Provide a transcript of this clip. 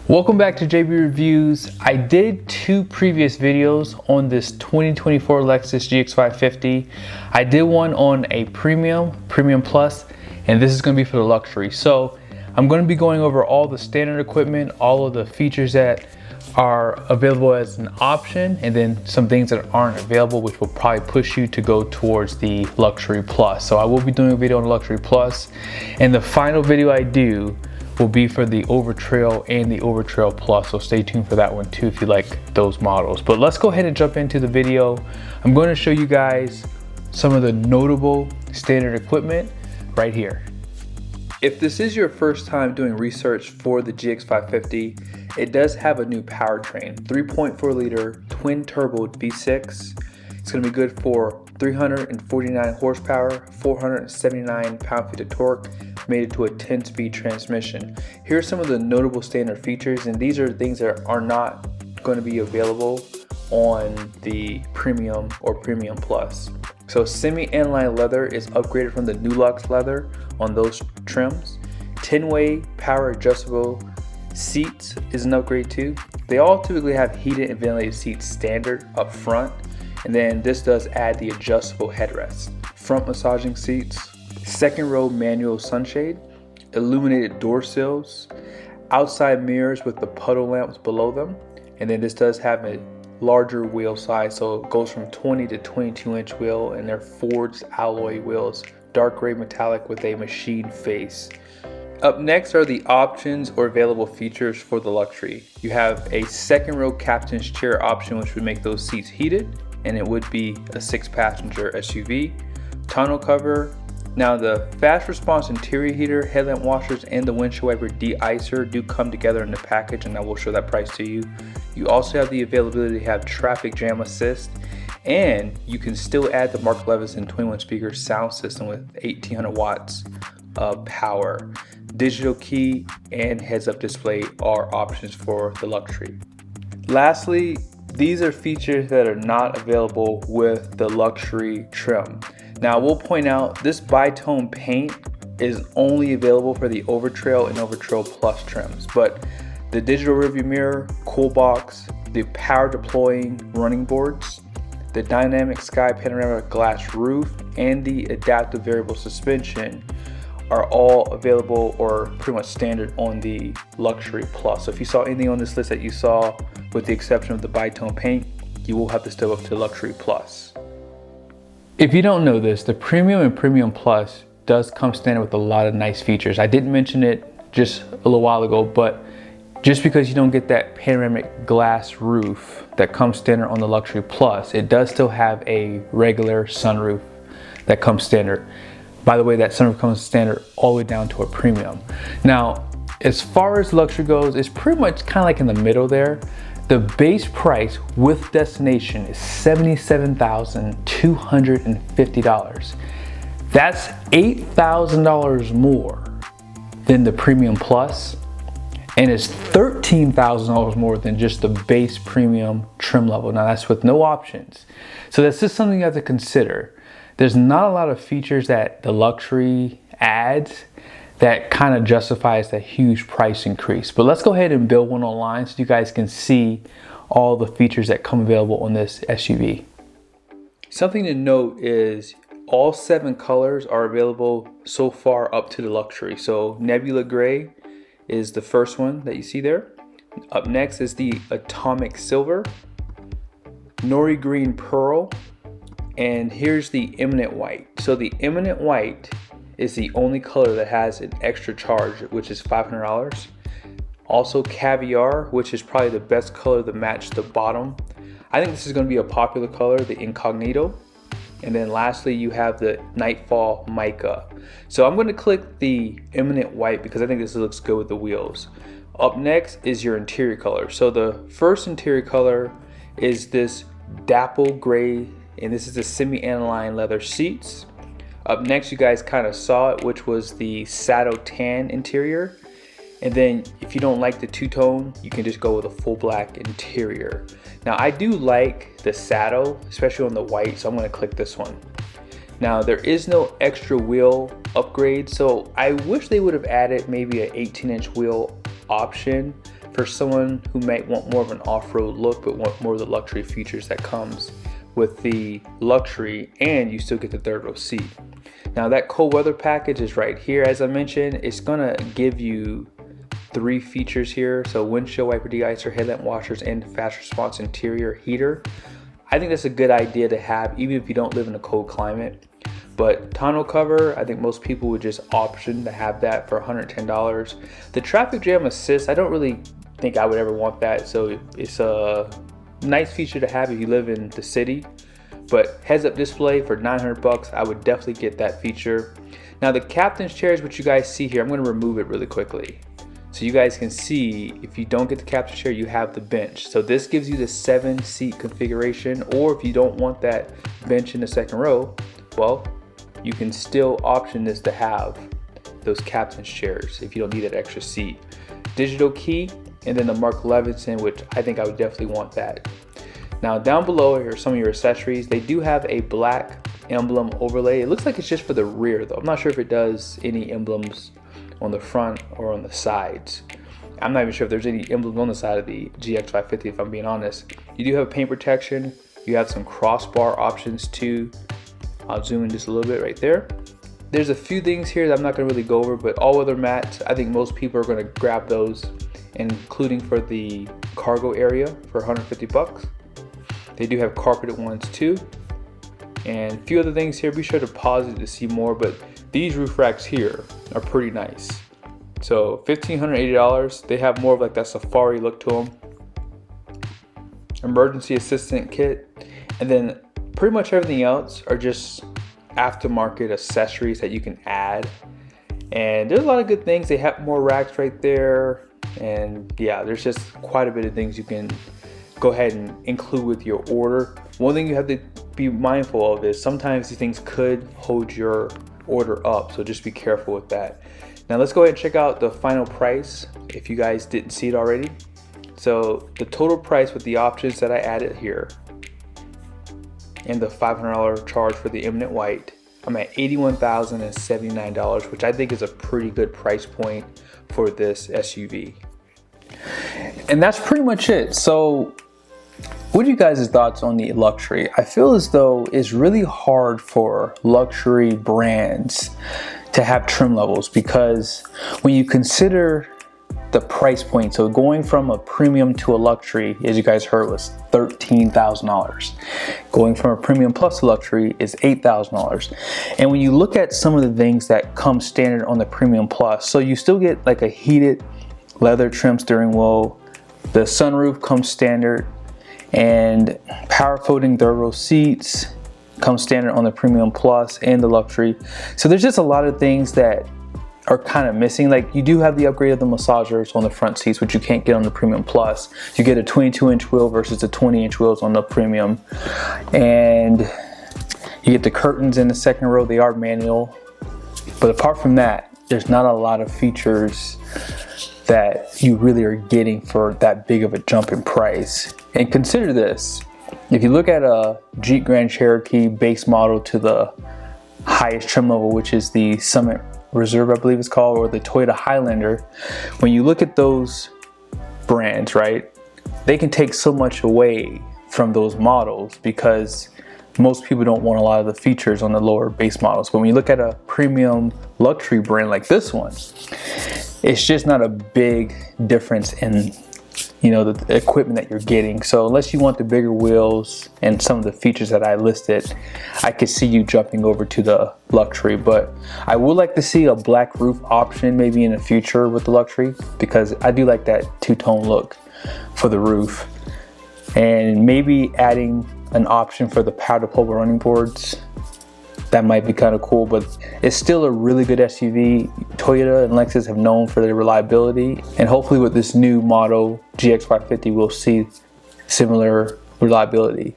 Welcome back to JB Reviews. I did two previous videos on this 2024 Lexus GX550. I did one on a Premium Plus, and this is going to be for the luxury. So I'm going to be going over all the standard equipment, all of the features that are available as an option, and then some things that aren't available, which will probably push you to go towards the luxury plus. So I will be doing a video on the luxury plus, and the final video I do will be for the Overtrail and the Overtrail Plus, so stay tuned for that one too if you like those models. But let's go ahead and jump into the video. I'm going to show you guys some of the notable standard equipment right here. If this is your first time doing research for the GX550, it does have a new powertrain, 3.4 liter twin turbo V6. It's going to be good for 349 horsepower, 479 pound-feet of torque, made it to a 10-speed transmission. Here are some of the notable standard features, and these are things that are not going to be available on the Premium or Premium Plus. So semi-aniline leather is upgraded from the Nulux leather on those trims. 10-way power adjustable seats is an upgrade too. They all typically have heated and ventilated seats standard up front, and then this does add the adjustable headrest. Front massaging seats, second row manual sunshade, illuminated door sills, outside mirrors with the puddle lamps below them, and then this does have a larger wheel size, so it goes from 20 to 22 inch wheel, and they're forged alloy wheels, dark gray metallic with a machine face. Up next are the options or available features for the luxury. You have a second row captain's chair option, which would make those seats heated, and it would be a 6-passenger SUV. Tonneau cover. Now the fast response interior heater, headlamp washers, and the windshield wiper de-icer do come together in the package, and I will show that price to you. You also have the availability to have traffic jam assist, and you can still add the Mark Levinson 21 speaker sound system with 1800 watts of power. Digital key and heads-up display are options for the luxury. Lastly, these are features that are not available with the luxury trim. Now, I will point out this bitone paint is only available for the Overtrail and Overtrail Plus trims, but the digital rearview mirror, cool box, the power deploying running boards, the dynamic sky panoramic glass roof, and the adaptive variable suspension are all available or pretty much standard on the luxury plus. So if you saw anything on this list that you saw, with the exception of the bitone paint, you will have to step up to luxury plus. If you don't know this, the Premium and Premium Plus does come standard with a lot of nice features. I didn't mention it just a little while ago, but just because you don't get that panoramic glass roof that comes standard on the luxury plus, it does still have a regular sunroof that comes standard. By the way, that sunroof comes standard all the way down to a Premium. Now, as far as luxury goes, it's pretty much kind of like in the middle there. The base price with destination is $77,250. That's $8,000 more than the Premium Plus, and it's $13,000 more than just the base Premium trim level. Now that's with no options. So that's just something you have to consider. There's not a lot of features that the luxury adds that kind of justifies that huge price increase. But let's go ahead and build one online so you guys can see all the features that come available on this SUV. Something to note is all 7 colors are available so far up to the luxury. So Nebula Gray is the first one that you see there. Up next is the Atomic Silver, Nori Green Pearl, and here's the Eminent White. So the Eminent White is the only color that has an extra charge, which is $500. Also Caviar, which is probably the best color to match the bottom. I think this is going to be a popular color, the Incognito. And then lastly, you have the Nightfall Mica. So I'm going to click the Eminent White because I think this looks good with the wheels. Up next is your interior color. So the first interior color is this dapple gray, and this is the semi-aniline leather seats. Up next, you guys kind of saw it, which was the Saddle Tan interior. And then if you don't like the two-tone, you can just go with a full black interior. Now I do like the saddle, especially on the white, so I'm gonna click this one. Now there is no extra wheel upgrade, so I wish they would have added maybe an 18-inch wheel option. for someone who might want more of an off-road look but want more of the luxury features that comes with the luxury, and you still get the third row seat. Now that cold weather package is right here. As I mentioned, it's gonna give you 3 features here. So windshield wiper de-icer, headlamp washers, and fast response interior heater. I think that's a good idea to have even if you don't live in a cold climate. But tonneau cover, I think most people would just option to have that for $110. The traffic jam assist, I don't really think I would ever want that. So it's a nice feature to have if you live in the city. But heads up display for 900 bucks, I would definitely get that feature. Now the captain's chair is what you guys see here. I'm gonna remove it really quickly. So you guys can see, if you don't get the captain's chair, you have the bench. So this gives you the 7-seat configuration, or if you don't want that bench in the second row, well, you can still option this to have those captain's chairs if you don't need that extra seat. Digital key, and then the Mark Levinson, which I think I would definitely want that. Now down below here are some of your accessories. They do have a black emblem overlay. It looks like it's just for the rear though. I'm not sure if it does any emblems on the front or on the sides. I'm not even sure if there's any emblems on the side of the GX550 if I'm being honest. You do have paint protection. You have some crossbar options too. I'll zoom in just a little bit right there. There's a few things here that I'm not gonna really go over, but all-weather mats, I think most people are gonna grab those, including for the cargo area for 150 bucks. They do have carpeted ones too. And a few other things here, be sure to pause it to see more, but these roof racks here are pretty nice. So $1,580, they have more of like that safari look to them. Emergency assistant kit, and then pretty much everything else are just aftermarket accessories that you can add. And there's a lot of good things. They have more racks right there. And yeah, there's just quite a bit of things you can go ahead and include with your order. One thing you have to be mindful of is sometimes these things could hold your order up. So just be careful with that. Now let's go ahead and check out the final price if you guys didn't see it already. So the total price with the options that I added here and the $500 charge for the Eminent White, I'm at $81,079, which I think is a pretty good price point for this SUV. And that's pretty much it. So what are you guys' thoughts on the luxury? I feel as though it's really hard for luxury brands to have trim levels, because when you consider the price point, so going from a premium to a luxury, as you guys heard, was $13,000. Going from a premium plus to luxury is $8,000. And when you look at some of the things that come standard on the premium plus, so you still get like a heated leather trim steering wheel, the sunroof comes standard, and power folding third row seats come standard on the premium plus and the luxury. So there's just a lot of things that are kind of missing. Like you do have the upgrade of the massagers on the front seats, which you can't get on the premium plus. You get a 22-inch wheel versus the 20-inch wheels on the premium, and you get the curtains in the second row. They are manual, but apart from that, there's not a lot of features that you really are getting for that big of a jump in price. And consider this, if you look at a Jeep Grand Cherokee base model to the highest trim level, which is the Summit Reserve, I believe it's called, or the Toyota Highlander, when you look at those brands, right, they can take so much away from those models because most people don't want a lot of the features on the lower base models. But when you look at a premium luxury brand like this one, it's just not a big difference in, you know, the equipment that you're getting. So unless you want the bigger wheels and some of the features that I listed, I could see you jumping over to the luxury. But I would like to see a black roof option maybe in the future with the luxury, because I do like that two-tone look for the roof. And maybe adding an option for the power deployable running boards. That might be kind of cool, but it's still a really good SUV. Toyota and Lexus have known for their reliability, and hopefully with this new model GX550 we'll see similar reliability.